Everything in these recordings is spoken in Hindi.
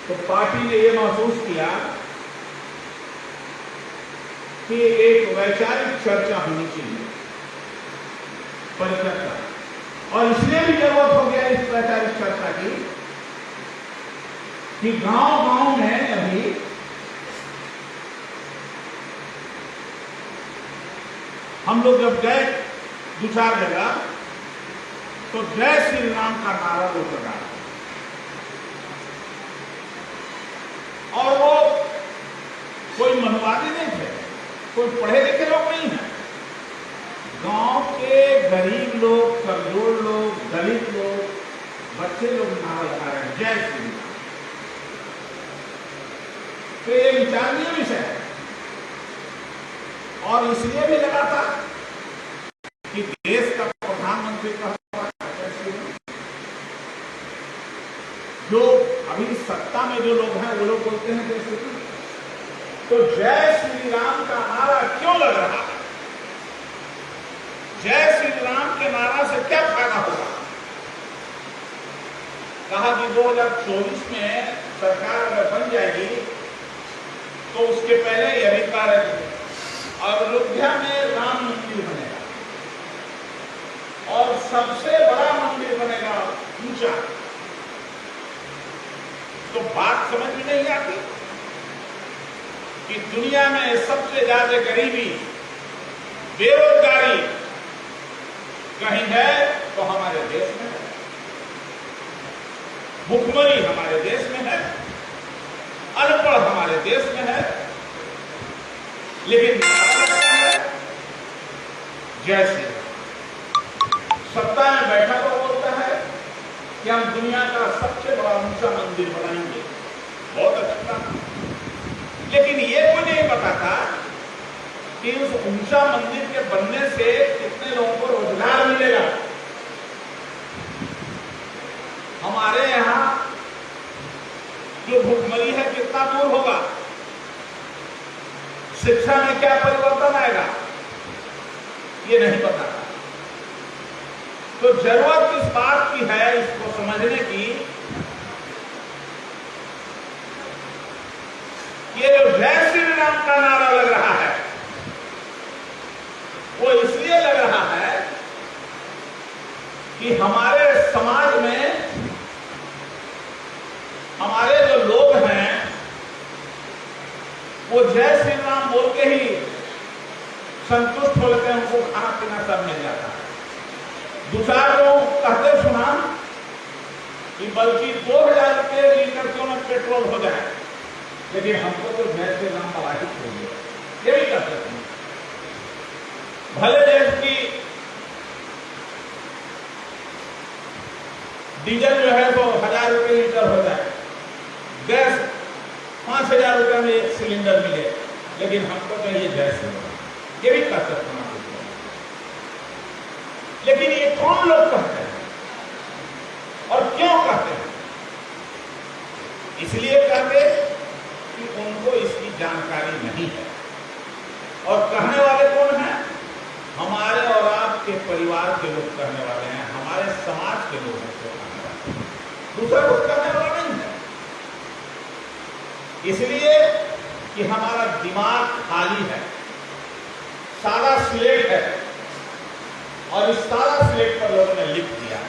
तो पार्टी ने यह महसूस किया कि एक वैचारिक चर्चा होनी चाहिए, परिचर्चा। और इसलिए भी जरूरत हो गया इस वैचारिक चर्चा की कि गांव-गांव में अभी हम लोग जब गए 2-4 जगह, तो जय श्री राम का नारा लोग लगा, और वो कोई मनवादी नहीं थे, कोई पढ़े लिखे लोग नहीं है। गांव के गरीब लोग, कमजोर लोग, दलित लोग, बच्चे लोग नारा लगा रहे हैं जय श्री राम। तो ये विचारणीय विषय है, और इसलिए भी लगा था कि देश का प्रधानमंत्री का जो अभी सत्ता में जो लोग हैं वो लोग बोलते हैं जय श्री राम। तो जय श्री राम का नारा क्यों लग रहा है? जय श्री राम के नारा से क्या फायदा होगा? कहा कि 2024 में सरकार अगर बन जाएगी तो उसके पहले यह भी कार्य और अयोध्या में राम मंदिर बनेगा, और सबसे बड़ा मंदिर बनेगा ऊंचा। तो बात समझ में नहीं आती कि दुनिया में सबसे ज्यादा गरीबी, बेरोजगारी कहीं है तो हमारे देश में है, भुखमरी हमारे देश में है, अनपढ़ हमारे देश में है, लेकिन जय श्री राम। सत्ता में बैठा तो बोलता है कि हम दुनिया का सबसे बड़ा ऊंचा मंदिर बनाएंगे, बहुत अच्छा था, लेकिन ये कोई नहीं बताता कि उस ऊंचा मंदिर के बनने से कितने लोगों को रोजगार मिलेगा। हमारे यहां जो भुखमरी है कितना दूर होगा, शिक्षा में क्या परिवर्तन आएगा, ये नहीं बताता। तो जरूरत इस बात की है, इसको समझने की, ये जो जय श्री राम का नारा लग रहा है वो इसलिए लग रहा है कि हमारे समाज में हमारे जो लोग हैं वो जय श्री राम बोल के ही संतुष्ट हो लेते हैं, उनको खाना पीना सब मिल जाता है। 2-4 लोग कहते सुना कि बल्कि 2000 रुपये लीटर क्यों न पेट्रोल हो जाए, लेकिन हमको तो जय श्री राम वाला ही चाहिए, ये भी कहते हैं। भले देश की डीजल जो है तो 1000 रुपये लीटर हो जाए, गैस 5000 रुपये में 1 सिलेंडर मिले, लेकिन हमको चाहिए जय श्री राम, ये भी कहते हैं। लेकिन ये कौन लोग कहते हैं और क्यों कहते हैं? इसलिए कहते कि उनको इसकी जानकारी नहीं है, और कहने वाले कौन हैं? हमारे और आपके परिवार के लोग कहने वाले हैं, हमारे समाज के लोग कहने वाले हैं, दूसरा कुछ कहने वाला नहीं है। इसलिए कि हमारा दिमाग खाली है, सादा स्लेट है, और इस सादा स्लेट पर लोगों ने लिख दिया।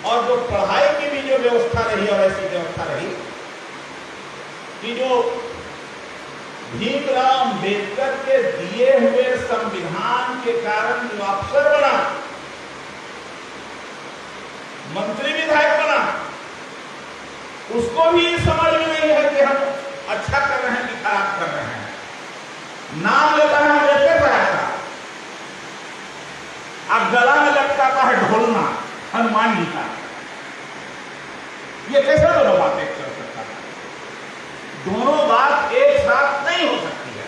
और जो पढ़ाई की भी जो व्यवस्था रही और ऐसी व्यवस्था रही कि जो भीमराव अम्बेडकर के दिए हुए संविधान के कारण जो अफसर बना, मंत्री विधायक बना, उसको भी समझ में नहीं है कि हम अच्छा कर रहे हैं कि खराब कर रहे हैं। नाम लेता है अम्बेडकर साहब का, अब गला में लटकाता है ढोलना हनुमान जी का। ये कैसे दोनों बात एक कर सकता है? दोनों बात एक साथ नहीं हो सकती है।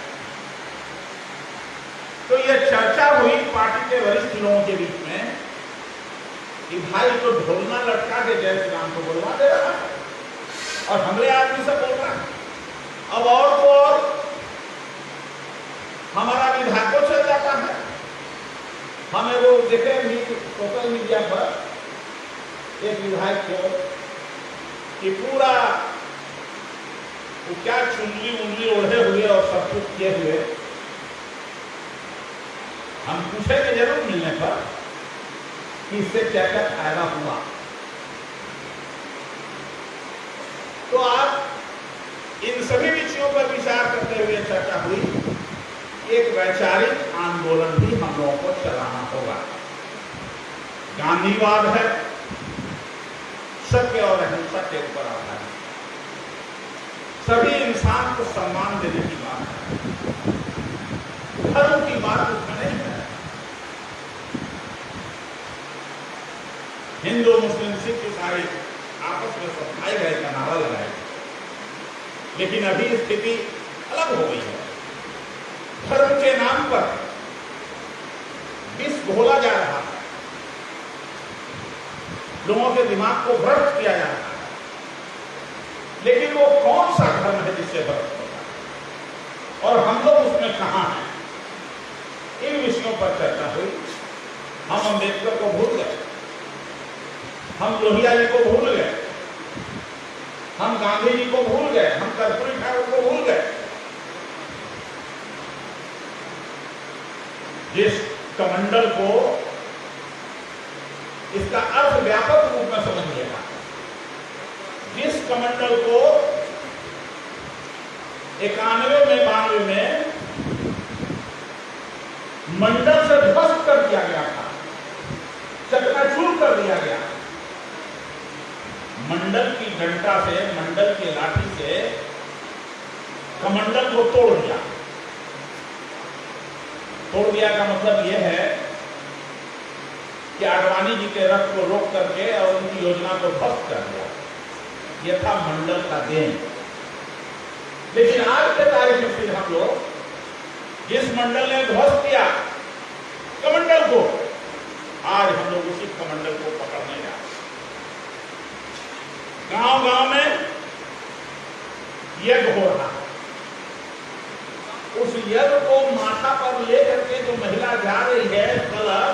तो ये चर्चा हुई पार्टी के वरिष्ठ लोगों के बीच में कि भाई तो ढोलना लटका के जय श्री राम को बोलवा दे रहा है, और हमले आदमी से बोल रहा है। अब और तो और हमारा विधायकों चल जाता है। हमें वो देखे सोशल मीडिया पर एक विधायक को कि पूरा तो क्या चुनरी उंगली ओढ़े हुए और सब कुछ किए हुए हम पूछेंगे जरूर मिलने पर कि इससे क्या क्या फायदा हुआ। तो आप इन सभी विषयों पर विचार करते हुए चर्चा हुई, एक वैचारिक आंदोलन भी हम लोगों को चलाना होगा। गांधीवाद है, सत्य और अहिंसा के ऊपर आता है, सभी इंसान को सम्मान देने की बात है, धर्म की बात उसमें नहीं है। हिंदू मुस्लिम सिख ईसाई आपस में सब भाई भाई का नारा लगाए, लेकिन अभी स्थिति अलग हो गई है। धर्म के नाम पर विष घोला जा रहा है, लोगों के दिमाग को भ्रष्ट किया जा रहा है, लेकिन वो कौन सा धर्म है जिससे भ्रष्ट होता है और हम लोग उसमें कहां हैं? इन विषयों पर चर्चा हुई। हम अम्बेडकर को भूल गए, हम लोहिया जी को भूल गए, हम गांधी जी को भूल गए, हम कर्पूरी ठाकुर को भूल गए। जिस कमंडल को इसका अर्थ व्यापक रूप में समझिएगा, जिस कमंडल को 91 में 92 में मंडल से ध्वस्त कर दिया गया था, चकनाचूर कर दिया गया। मंडल की डंडा से, मंडल की लाठी से कमंडल को तोड़ दिया। तोड़ दिया का मतलब यह है कि आडवाणी जी के रथ को रोक करके और उनकी योजना को ध्वस्त कर दिया। यह था मंडल का देन। लेकिन आज के तारीख में फिर हम लोग जिस मंडल ने ध्वस्त किया कमंडल को, आज हम लोग उसी कमंडल को पकड़ने जा रहे हैं। गांव गांव में यज्ञ हो रहा है। उस यज्ञ को माथा पर लेकर के जो महिला जा रही है कलश,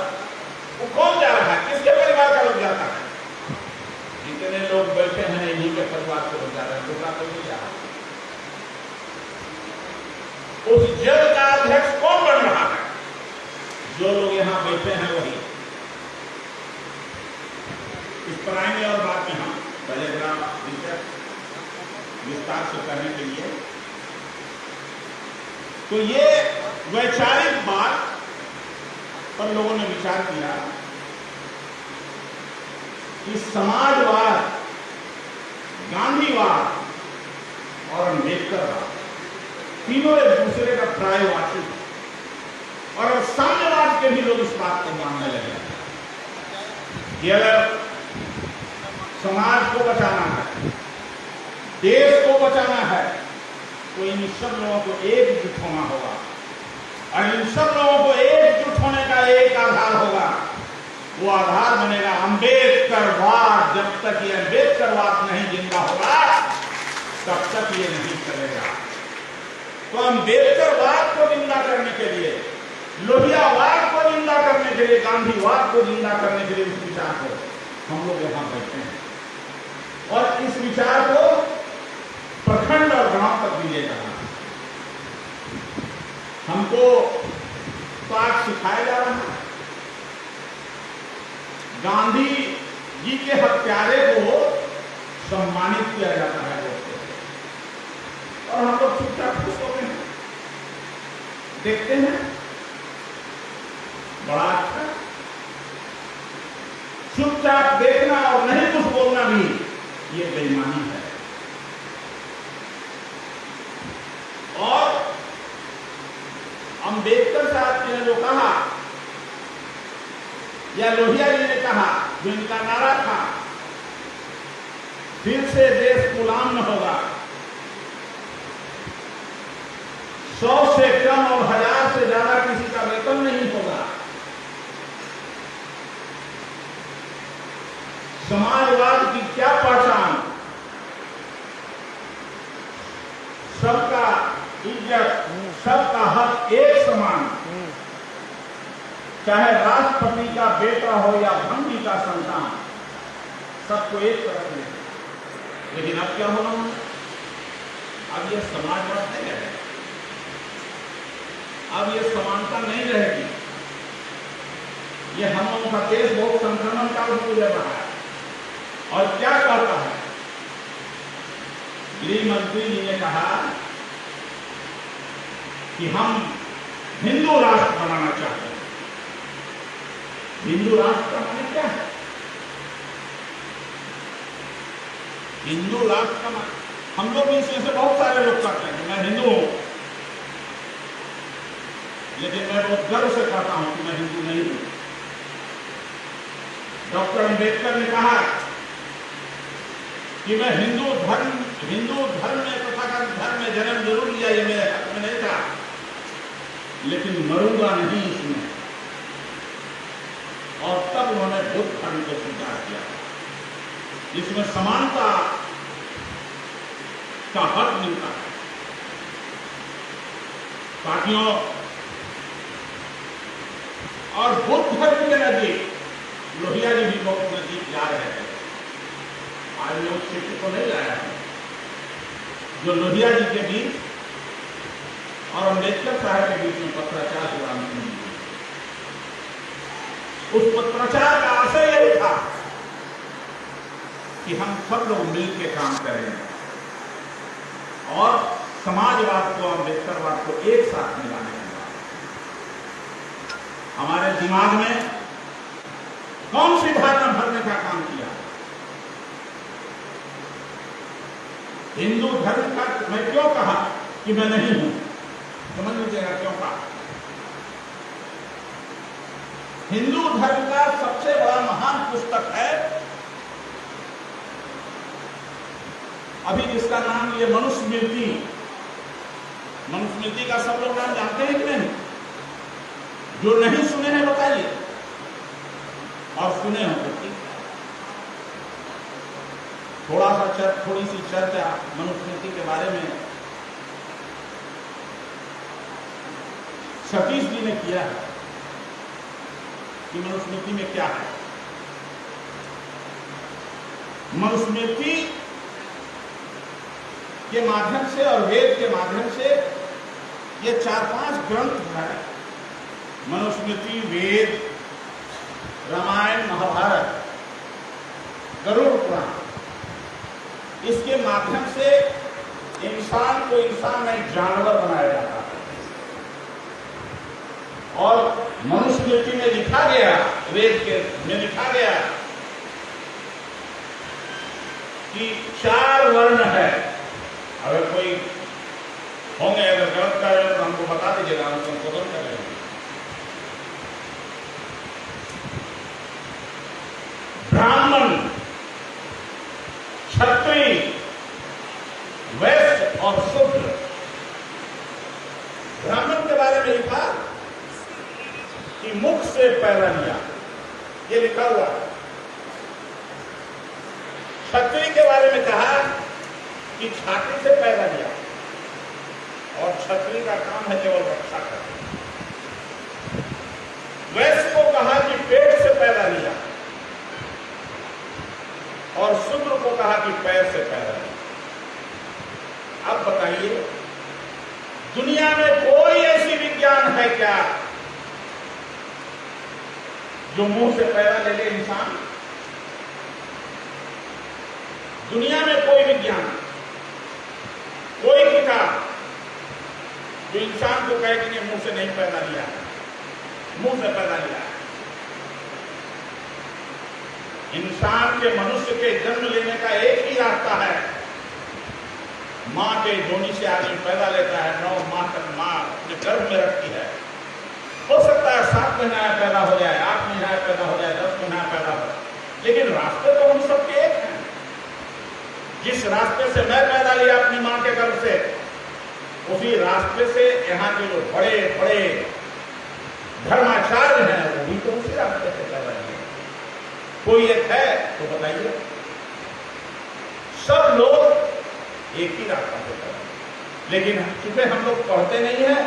वो कौन जा रहा है? किसके परिवार का लोग जाता है? जितने लोग बैठे हैं इन्हीं के परिवार के लोग जा रहे हैं, दूसरा कोई नहीं जा रहा। उस यज्ञ का अध्यक्ष कौन बन रहा है? जो लोग यहां बैठे हैं वही। इस पर आएंगे और बाद में हम पहले जरा विस्तार से करने के लिए। तो ये वैचारिक बात पर लोगों ने विचार किया कि समाजवाद, गांधीवाद और अम्बेडकरवाद तीनों एक दूसरे का पर्यायवाची है। और अब साम्यवाद के भी लोग इस बात को मानने लगे कि अगर समाज को बचाना है, देश को बचाना है, तो इन सब लोगों को एकजुट होना होगा। और इन सब लोगों को एकजुट होने का एक आधार होगा, वो आधार बनेगा अम्बेडकरवाद। जब तक ये अम्बेडकरवाद नहीं जिंदा होगा तब तक ये नहीं चलेगा। तो अम्बेडकरवाद को जिंदा करने के लिए, लोहियावाद को जिंदा करने के लिए, गांधीवाद को जिंदा करने के लिए इस विचार को हम लोग यहां बैठे हैं और इस विचार को प्रखंड और गांव तक भी ले जाना। हमको पाठ सिखाया जा रहा है। गांधी जी के हत्यारे को सम्मानित किया जाता है और हम लोग चुपचाप खुश होते हैं, देखते हैं। बड़ा अच्छा। चुपचाप देखना और नहीं कुछ बोलना भी ये बेईमानी है। और अम्बेडकर साहब ने जो कहा या लोहिया जी ने कहा, जो इनका नारा था, फिर से देश गुलाम न होगा, 100 से कम और 1000 से ज्यादा किसी का वेतन नहीं होगा, समाजवाद की क्या पहचान, सबका इज्जत, सबका हक एक समान, चाहे राष्ट्रपति का बेटा हो या भंगी का संतान, सबको एक तरफ ले। लेकिन अब क्या होना है? अब ये समाजवाद नहीं रहेगा, अब ये समानता नहीं रहेगी। ये हम लोगों का देश बहुत संक्रमण काल में गुजर रहा है। और क्या कहता है, गृह मंत्री जी ने कहा कि हम हिंदू राष्ट्र बनाना चाहते हैं। हिंदू राष्ट्र का माने क्या है? हिंदू राष्ट्र का माने, हम लोग इसमें से बहुत सारे लोग कहते हैं कि मैं हिंदू हूं, लेकिन मैं बहुत गर्व से कहता हूं कि मैं हिंदू नहीं हूं। डॉक्टर अंबेडकर ने कहा कि मैं हिंदू धर्म में तथाकथित धर्म में जन्म जरूर लिया, ये मेरे हक में नहीं था, लेकिन मरूंगा नहीं इसमें। और तब उन्होंने बुद्ध धर्म को स्वीकार किया, जिसमें समानता का हक मिलता है। साथियों, और बुद्ध धर्म के नजदीक लोहिया जी भी बहुत नजदीक जा रहे हैं। आज लोग चित्र को नहीं लाया है, जो लोहिया जी के बीच और अम्बेडकर साहब के बीच में पत्राचार हुआ। उस पत्राचार का आशय यही था कि हम सब लोग मिलकर काम करें और समाजवाद को, अम्बेडकरवाद को एक साथ मिलाने की बात। हमारे दिमाग में कौन सी धारणा भरने का काम किया? हिंदू धर्म का मैं क्यों कहा कि मैं नहीं हूं, समझ लीजिएगा क्यों कहा। हिंदू धर्म का सबसे बड़ा महान पुस्तक है, अभी जिसका नाम ये मनुस्मृति। मनुस्मृति का सब लोग नाम जानते हैं कि नहीं? जो नहीं सुने हैं बताइए, और सुने हो तो ठीक। थोड़ी सी चर्चा मनुस्मृति के बारे में सतीश जी ने किया है कि मनुस्मृति में क्या है। मनुस्मृति के माध्यम से और वेद के माध्यम से ये 4-5 ग्रंथ है, मनुस्मृति, वेद, रामायण, महाभारत, गरुड़ पुराण। इसके माध्यम से इंसान को इंसान नहीं जानवर बनाया जाता है। और मनुस्मृति में लिखा गया, वेद के में लिखा गया कि 4 वर्ण है। अगर कोई होंगे, अगर गलत कर रहे हो तो हमको बता दीजिएगा, हम संशोधन करेंगे। ब्राह्मण, क्षत्रिय, वैश्य और शूद्र। ब्राह्मण के बारे में लिखा कि मुख से पैदा लिया, ये लिखा हुआ है। क्षत्रिय के बारे में कहा कि छाती से पैदा लिया, और क्षत्रिय का काम है केवल रक्षा करना। वैश्य को कहा कि पेट से पैदा लिया, और शूद्र को कहा कि पैर से पैदा लिया। अब बताइए, दुनिया में कोई ऐसी विज्ञान है क्या जो मुंह से पैदा ले ले इंसान? दुनिया में कोई विज्ञान, कोई किताब जो इंसान को कहे कि मुंह से नहीं पैदा लिया है, मुंह से पैदा लिया है। इंसान के, मनुष्य के जन्म लेने का एक ही रास्ता है, मां के योनि से आदमी पैदा लेता है। 9 माह तक मां अपने गर्भ में रखती है। हो सकता है 7 महीना पैदा हो जाए, 8 महीना पैदा हो जाए, 10 महीना पैदा हो जाए, लेकिन रास्ते तो हम सबके एक हैं। जिस रास्ते से मैं पैदा लिया अपनी मां के गर्भ से, उसी रास्ते से यहाँ के जो बड़े बड़े धर्माचार्य हैं वो भी तो उसी रास्ते से पैदा लिए। कोई एक है तो बताइए। सब लोग एक ही रास्ता से पैदा, लेकिन चूंकि हम लोग पढ़ते नहीं है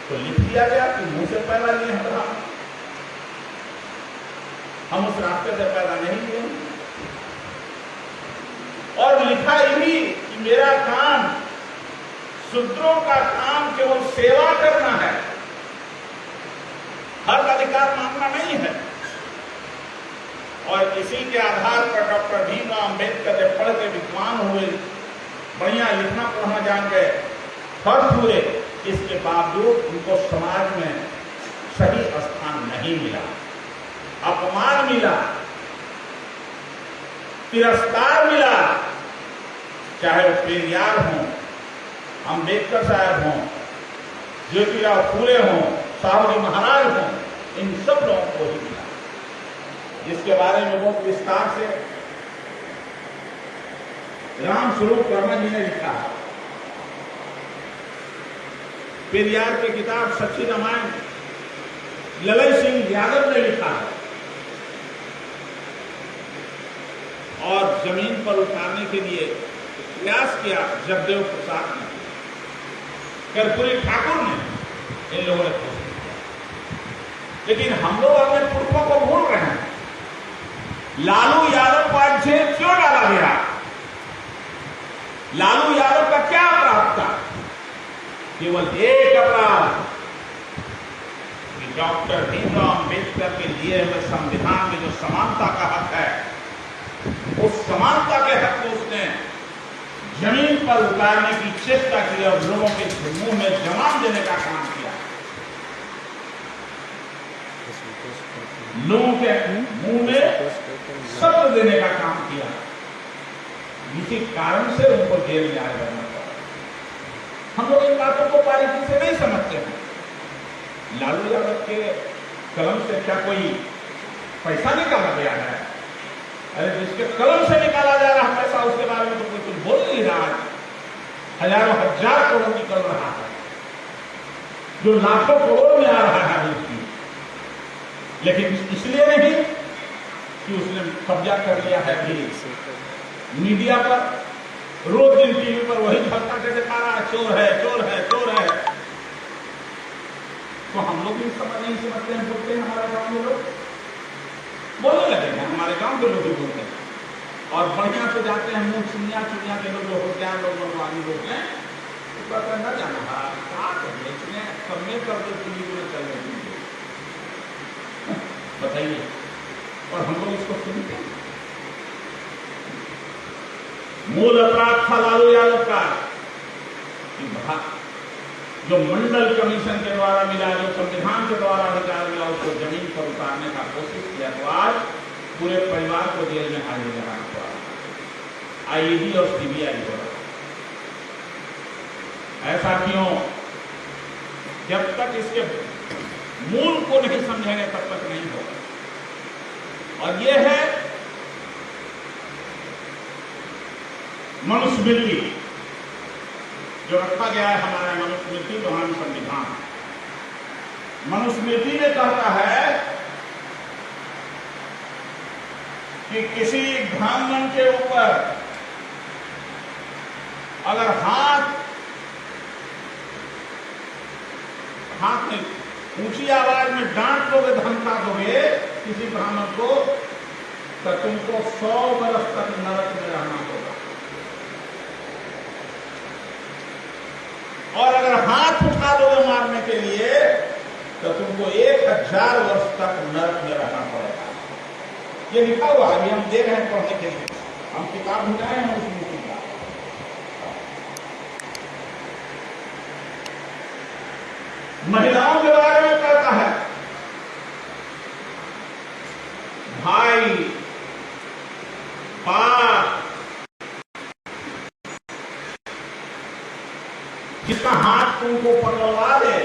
तो लिख दिया गया कि मुंह से पैदा लिए हम उस रास्ते से पैदा नहीं हुए। और लिखा यही कि मेरा काम शूद्रों का काम केवल सेवा करना है, हक अधिकार मांगना नहीं है। और इसी के आधार पर डॉक्टर भीमराव अम्बेडकर जब पढ़ के विद्वान हुए, बढ़िया लिखना पढ़ना जान गए, फर्स्ट हुए, इसके बावजूद उनको समाज में सही स्थान नहीं मिला, अपमान मिला, तिरस्कार मिला। चाहे वो पेरियार हों, अम्बेडकर साहब हों, ज्योतिराव फूले हों, साहू जी महाराज हों, इन सब लोगों को ही मिला। जिसके बारे में बहुत विस्तार से रामस्वरूप वर्मा जी ने लिखा है। पेरियार की किताब सच्ची रामायण ललई सिंह यादव ने लिखा है। और जमीन पर उतारने के लिए प्रयास किया जगदेव प्रसाद ने, कर्पूरी ठाकुर ने, इन लोगों ने कोशिश किया। लेकिन हम लोग अपने पुरखों को भूल रहे हैं। लालू यादव को आज जेल क्यों डाला गया? लालू यादव का क्या अपराध था? केवल एक अपराध कि डॉक्टर भीमराव अम्बेडकर के लिए हुए संविधान में जो समानता का हक है, उस समानता के हक को उसने जमीन पर उतारने की चेष्टा की और लोगों के मुंह में जवान देने का काम किया। लोगों के मुंह में शब्द देने का काम किया। इसी कारण से उनको जेल में आया करना पड़ा। हम लोग इन बातों को बारीकी से नहीं समझते हैं। लालू यादव के कलम से क्या कोई पैसा निकाला गया है? अरे जिसके कलम से निकाला जा रहा पैसा, उसके बारे में तो कोई कुछ बोल नहीं रहा है। हजारों हजार करोड़ निकल रहा है, जो लाखों करोड़ में आ रहा है उसकी। लेकिन इसलिए नहीं कि उसने कब्जा कर लिया है कि मीडिया पर रोज दिन टीवी पर वही झलका के दिखा रहा है, चोर है, चोर है, चोर है। तो हम लोग भी नहीं समझते हैं, बोलते हैं। हमारे गांव में लोग बोलने लगे हैं, हमारे गांव के लोग भी बोलते हैं। और बढ़िया से जाते हैं, मुंह चुनिया चुनिया के लोग जो होते हैं, लोग मनवानी लोग हैं, उसका न जाना क्या करिए, इसमें कमे कर दो टीवी में चलने के लिए, बताइए। और हम लोग इसको सुनते हैं। मूल अपराध था लालू यादव का कि जो मंडल कमीशन के द्वारा मिला, जो संविधान के द्वारा अधिकार मिला, उसको जमीन पर उतारने का कोशिश किया। तो आज पूरे परिवार को जेल में हाजिर लगाना पड़ा, आईईडी और सीबीआई हो रहा। ऐसा क्यों? जब तक इसके मूल को नहीं समझेंगे तब तक नहीं होगा। और यह है मनुस्मृति जो रखा गया है, हमारा मनुस्मृति जो हमारा संविधान। मनुस्मृति में कहता है कि किसी ब्राह्मण के ऊपर अगर हाथ में ऊंची आवाज में डांट दोगे, धमका दोगे किसी ब्राह्मण को, तो तुमको 100 वर्ष तक नरक में रहना होगा। और अगर हाथ उठा दोगे मारने के लिए, तो तुमको 1000 वर्ष तक नरक में रहना पड़ेगा। ये लिखा हुआ है, हम दे रहे हैं पढ़ने के लिए। हम किताब ढूंढाए हैं उस नीति का। महिलाओं के बारे में कहता है, भाई बाप जितना हाथ तुमको पकड़वा दे,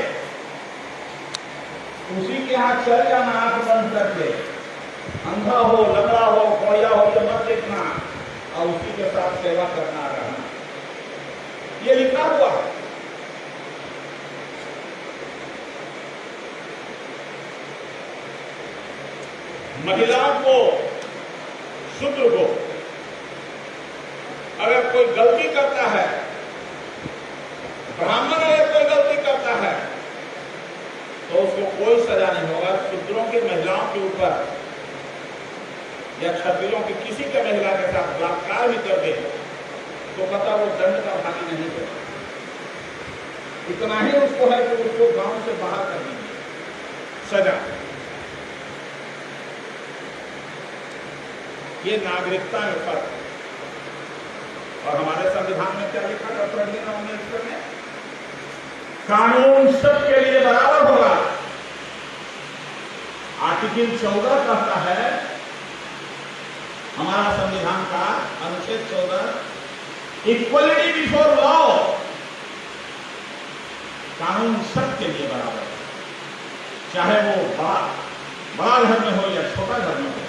उसी के हाथ चल जाना, आंख बंद करके। अंधा हो, लंगड़ा हो, कोया हो, तो मत देखना, और उसी के साथ सेवा करना रहना। ये लिखा हुआ है। महिलाओं को, शूद्र को अगर कोई गलती करता है, ब्राह्मण अगर कोई गलती करता है, तो उसको कोई सजा नहीं होगा। शूद्रों की महिलाओं के ऊपर या क्षत्रियों की किसी के महिला के साथ बलात्कार भी कर दे, तो कहता वो दंड का भागी नहीं होगा। इतना ही उसको है कि उसको गांव से बाहर कर दीजिए, सजा। ये नागरिकता में फर्क है। और हमारे संविधान में क्या लिखा था प्रज्ञा अम्बेडकर ने? कानून सबके लिए बराबर होगा। आर्टिकल 14 कहता है, हमारा संविधान का अनुच्छेद 14, इक्वलिटी बिफोर लॉ, कानून सबके लिए बराबर है, चाहे वो बड़ा घर में हो या छोटा घर में हो,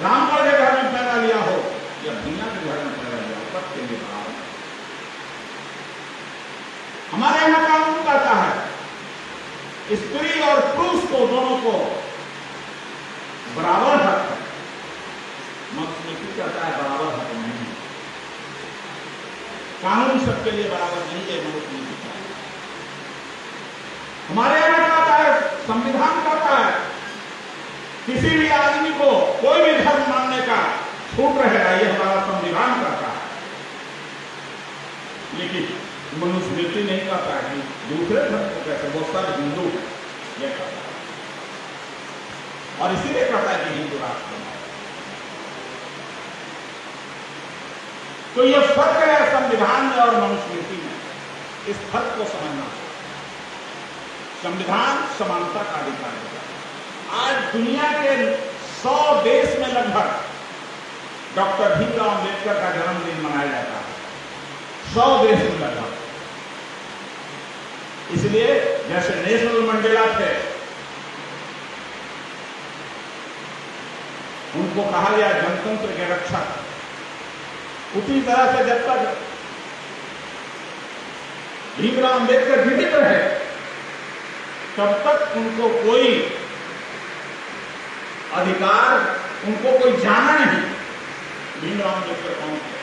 रामगढ़ के घर में पैदा लिया हो या दुनिया के घर में पैदा लिया हो, सबके लिए बराबर। हमारे यहां कानून कहता है स्त्री और पुरुष को, दोनों को बराबर हक है। मनुस्मृति कहता है बराबर हक नहीं है। कानून सबके लिए बराबर नहीं है, मनुस्मृति कहता है। हमारे यहां कहता है, संविधान कहता है किसी भी आदमी को कोई भी धर्म मानने का छूट रहेगा, ये हमारा संविधान कहता है। लेकिन मनुस्मृति नहीं कहता है कि दूसरे धर्म को कैसे, वो सब हिंदू है, ये कहता है। और इसीलिए कहता है कि हिंदू राष्ट्र है। तो ये फर्क है संविधान में और मनुस्मृति में, इस फर्क को समझना चाहिए। संविधान समानता का अधिकार है। आज दुनिया के 100 देश में लगभग डॉक्टर भीमराव अम्बेडकर का जन्मदिन मनाया जाता है, 100 देश में लगभग। इसलिए जैसे नेशनल मंडेला थे, उनको कहा गया जनतंत्र के रक्षक, उसी तरह से जब तक भीमराव अम्बेडकर जीवित रहे तब तक उनको कोई अधिकार, उनको कोई जाना नहीं भीमराव अम्बेडकर कौन थे।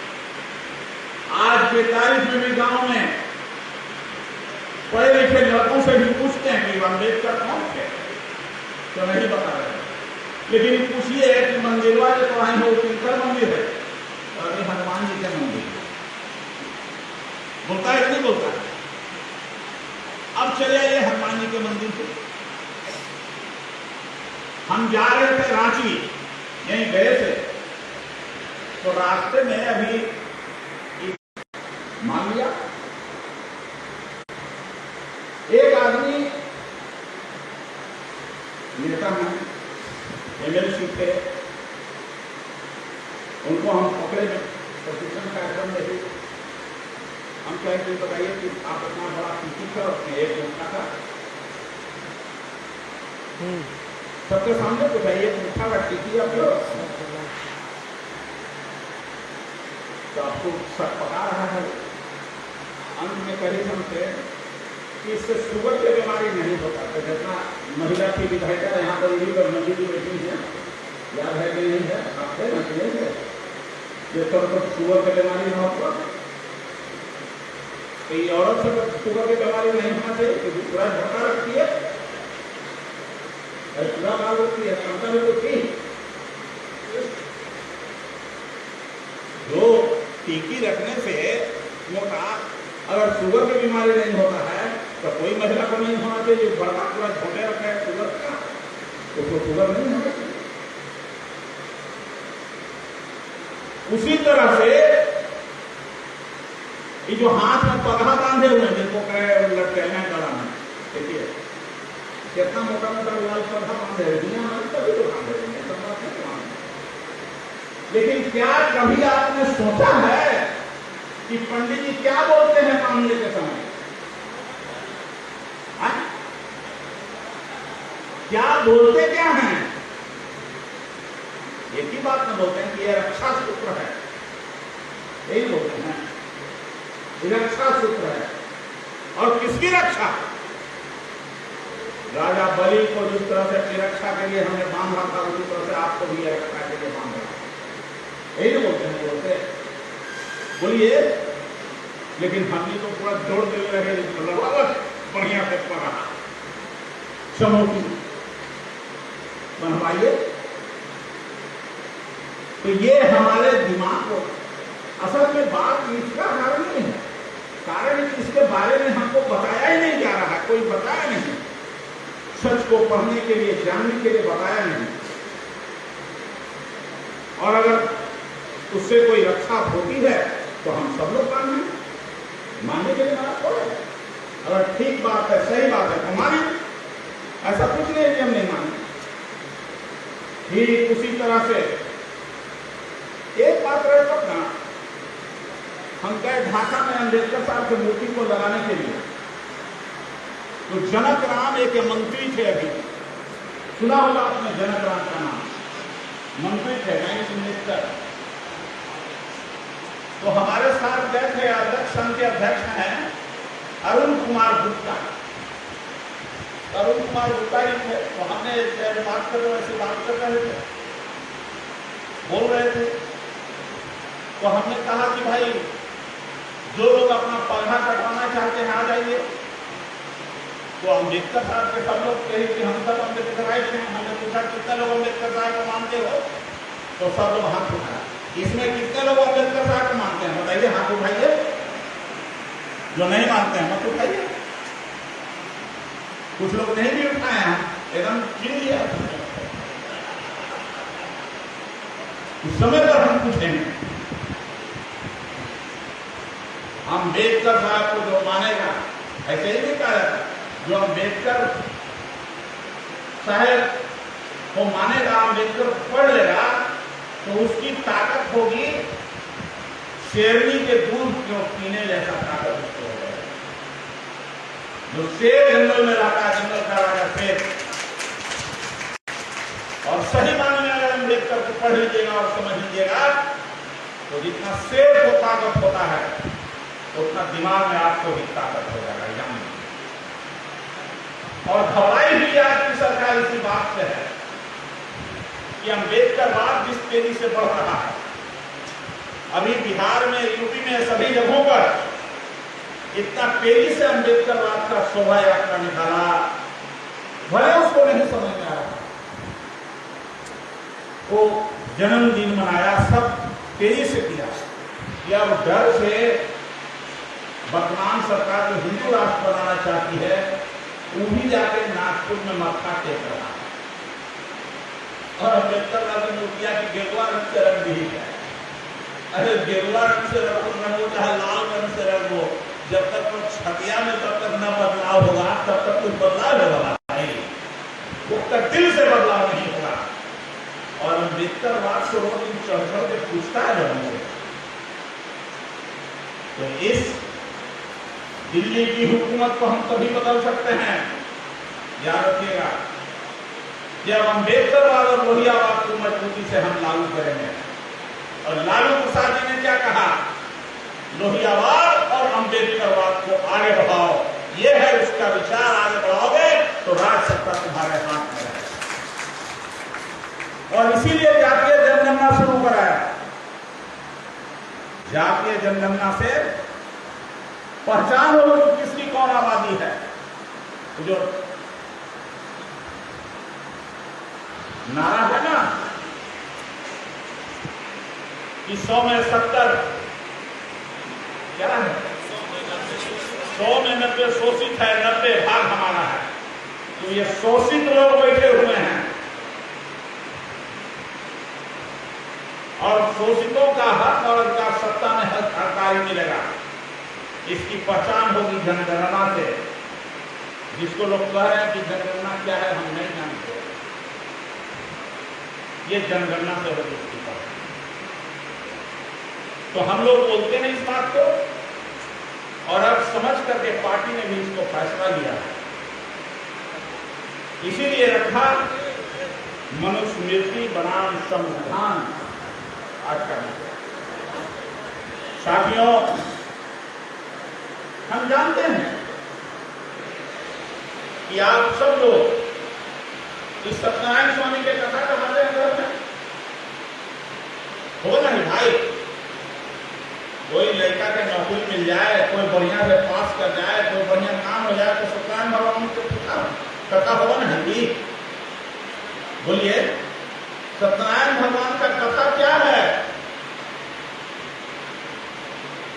आज के तारीख में भी गांव में पढ़े लिखे लड़कों से भी पूछते हैं कि अम्बेडकर कौन थे, तो नहीं बता रहे। लेकिन पूछिए कि मंदिर वाले तो आए हो, किनका मंदिर है? अरे हनुमान जी का मंदिर। बोलता है कि नहीं बोलता है? अब चले आइए हनुमान जी के मंदिर पे। हम जा रहे थे रांची, यहीं गए थे, तो रास्ते में अभी मान लिया एक आदमी नेता हैं, एमएलसी थे, उनको हम पकड़े प्रशिक्षण कार्यक्रम में ही। हम कहें कि बताइए कि आप इतना बड़ा शिक्षित है, उसमें एक मुठ्ठा था, सबके सामने पूछाइए मुठ्ठा का टिकी आप तो आपको सब पका रहा है। अंत में कही हमसे कि इससे शुगर की बीमारी नहीं होता। तो जितना महिला की विधायिका यहाँ पर यही पर नदी की बैठी है, याद है कि नहीं है? आप है ना, नहीं है? ये तो शुगर की बीमारी न हो तो ये औरत से शुगर की बीमारी नहीं होना चाहिए, क्योंकि पूरा झटका रखती है, पूरा बाल रखती है, क्षमता में तो थी। जो टीकी रखने से मोटा, अगर शुगर की बीमारी नहीं होता है तो कोई महिला को नहीं होना चाहिए। जो बड़ा पूरा छोटे रखा है शुगर का, उसको शुगर नहीं होना चाहिए। उसी तरह से ये जो हाथ में पगहा बांधे हुए हैं, जिनको कहे लटकना गला में, देखिए कितना मोटा मोटा लाल पगहा बांधे हुए, दुनिया में कभी तो बांधे हुए, सब बात नहीं बांधे। लेकिन क्या कभी आपने सोचा है कि पंडित जी क्या बोलते हैं मामले के समय? क्या बोलते क्या हैं? एक ही बात में बोलते हैं कि यह रक्षा सूत्र है, यही बोलते हैं, यह रक्षा सूत्र है। और किसकी रक्षा? राजा बलि को जिस तरह से रक्षा के लिए हमने बांधा था, उसी तरह से आपको भी रक्षा के लिए बांध रहा, यही बोलते हैं। बोलते बोलिए, लेकिन हमने तो पूरा जोड़ दे रहे, बढ़िया से पढ़ा, समोती बनवाइए। तो ये हमारे दिमाग को, असल में बात इसका कारण नहीं है, कारण इसके बारे में हमको बताया ही नहीं कोई बताया नहीं, सच को पढ़ने के लिए, जानने के लिए बताया नहीं। और अगर उससे कोई रक्षा होती है तो हम सब लोग मानने के लिए मना छोड़े। अगर ठीक बात है, सही बात है तो माने, ऐसा कुछ नहीं है कि हम नहीं माने। ठीक उसी तरह से एक बात रहे तब ना, हम गए ढाका में अम्बेडकर साहब की मूर्ति को लगाने के लिए, तो जनक राम एक मंत्री थे, अभी सुना होगा आपने जनक राम का नाम, मंत्री थे, नाइन्थ मिनिस्टर। तो हमारे साथ गए थे अध्यक्ष, संघ के अध्यक्ष हैं अरुण कुमार गुप्ता। अरुण कुमार गुप्ता ही थे। तो हमने बात कर रहे, ऐसे बात कर रहे थे, बोल रहे थे। तो हमने कहा कि भाई जो लोग अपना पौधा कटवाना चाहते हैं आ जाइए। तो अम्बेडकर साहब के सब लोग कहे कि हम सब अम्बेडकर आए थे। हमने पूछा कितने लोग अम्बेडकर साहब को मानते हो, तो सब लोग हाथ उठाया। इसमें कितने लोग अम्बेडकर साहब को मानते हैं बताइए, हाथ उठाइए। जो नहीं मानते हैं मत उठाइए। कुछ लोग नहीं भी उठाए हैं, एकदम चिन लिया। उस समय पर हम पूछेंगे, अम्बेडकर साहब को जो मानेगा, ऐसे ही नहीं कहा जाता, जो अम्बेडकर साहब को मानेगा, अम्बेडकर पढ़ लेगा, तो उसकी ताकत होगी शेरनी के दूध को पीने जैसा ताकत उसको होगा। जो शेर जंगल में रहता है, जंगल का राजा शेर, और सही मानने में अगर अम्बेडकर को पढ़ लीजिएगा और समझ लीजिएगा, तो जितना शेर को ताकत होता है उतना दिमाग में आपको भी ताकत हो जाएगा। और घबराई हुई आज की सरकार इसी बात से है कि अम्बेडकरवाद जिस तेजी से बढ़ रहा है, अभी बिहार में, यूपी में, सभी जगहों पर इतना तेजी से अम्बेडकरवाद का शोभा यात्रा निकाला, भले उसको नहीं समझ में आ रहा, वो जन्मदिन मनाया, सब तेजी से किया। या डर से वर्तमान सरकार जो हिंदू राष्ट्र बनाना चाहती है, वो भी जाके नागपुर में मत्था टेक रहा है। और अम्बेडकर का मूर्तिया की गेरुआ रंग से रंग दी है। अरे गेरुआ रंग से रंगो चाहे लाल रंग से रंगो, जब तक वो छतिया में तब तक न बदलाव होगा, तब तक कुछ बदलाव होगा नहीं, वो तक दिल से बदलाव नहीं होगा। और अम्बेडकरवाद से रोज चढ़ चढ़ के पूछता है लोगों। तो इस दिल्ली की हुकूमत को हम तभी बदल सकते हैं, याद रखिएगा, जब अम्बेडकरवाद और लोहियावाद को मजबूती से हम लागू करेंगे। और लालू प्रसाद जी ने क्या कहा, लोहियावाद और अम्बेडकरवाद को आगे बढ़ाओ, ये है उसका विचार। आगे बढ़ाओगे तो राज सत्ता तुम्हारे हाथ में है। और इसीलिए जातीय जनगणना शुरू कराया। जातीय जनगणना से पहचान हो कि किसकी कौन आबादी है। जो नारा है ना कि 100 में 70, क्या है, 100 में 90 शोषित है, 90 भाग हमारा है। तो ये शोषित लोग बैठे हुए हैं और शोषितों का हक और अधिकार सत्ता में हकदारी मिलेगा। इसकी पहचान होगी जनगणना से। जिसको लोग कह रहे हैं कि जनगणना क्या है, हम नहीं जानते, ये जनगणना से होगी इसकी पहचान। तो हम लोग बोलते हैं इस बात को, और अब समझ करके पार्टी ने भी इसको फैसला लिया। इसीलिए रखा मनुस्मृति बनाम संविधान आज करना। साथियों, हम जानते हैं कि आप सब लोग इस सत्यनारायण स्वामी के कथा कहाते हैं घर में, हो नहीं भाई। कोई लड़का के नौकरी मिल जाए, कोई बढ़िया से पास कर जाए, कोई बढ़िया काम हो जाए, तो सत्यनारायण भगवान को कथा होगा ना हिंदी। बोलिए, सत्यनारायण भगवान का कथा क्या है?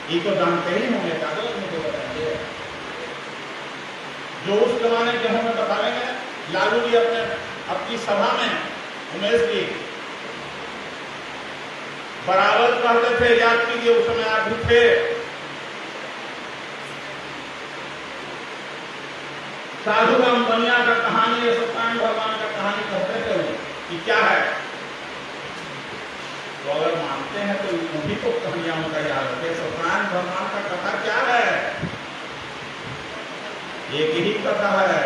ये तो जानते ही होंगे, मुझे बताइए। जो उस जमाने के हमें बता रहे हैं। लालू जी अपनी सभा में उमेश जी बराबर कहते थे, याद कीजिए उस समय आप भी थे, साधु राम बनिया का कहानी या सत्यनारायण भगवान का कहानी कहते थे कि क्या है। तो अगर मानते हैं तो उन्हीं को कहानियां उनका याद रखे। सत्यनारायण भगवान का कथा क्या है? एक ही कथा है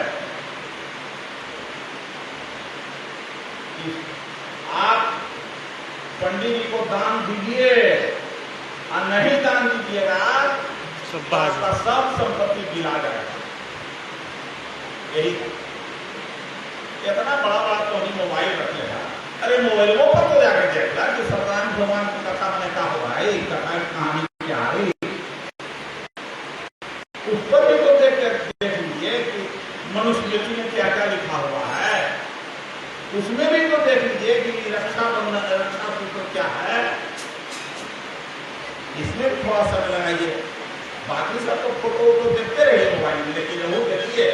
कि आप पंडित जी को दान दीजिए और नहीं दान दीजिएगा आपका सब संपत्ति गिरा जाएगा। यही इतना बड़ा बात तो नहीं मोबाइल रख लेगा। अरे मोबाइलों पर तो जाकर देखला कि सत्यनारायण भगवान की कथा मैंने कहा हुआ है, कथा की कहानी क्या है, उस पर भी तो देख लीजिए कि मनुस्मृति में क्या क्या लिखा हुआ है। उसमें भी तो देख लीजिए कि रक्षाबंधन रक्षा सूत्र क्या है। इसमें भी थोड़ा समय लगाइए। बाकी सब तो फोटो देखते रहिए मोबाइल में, लेकिन वो देखिए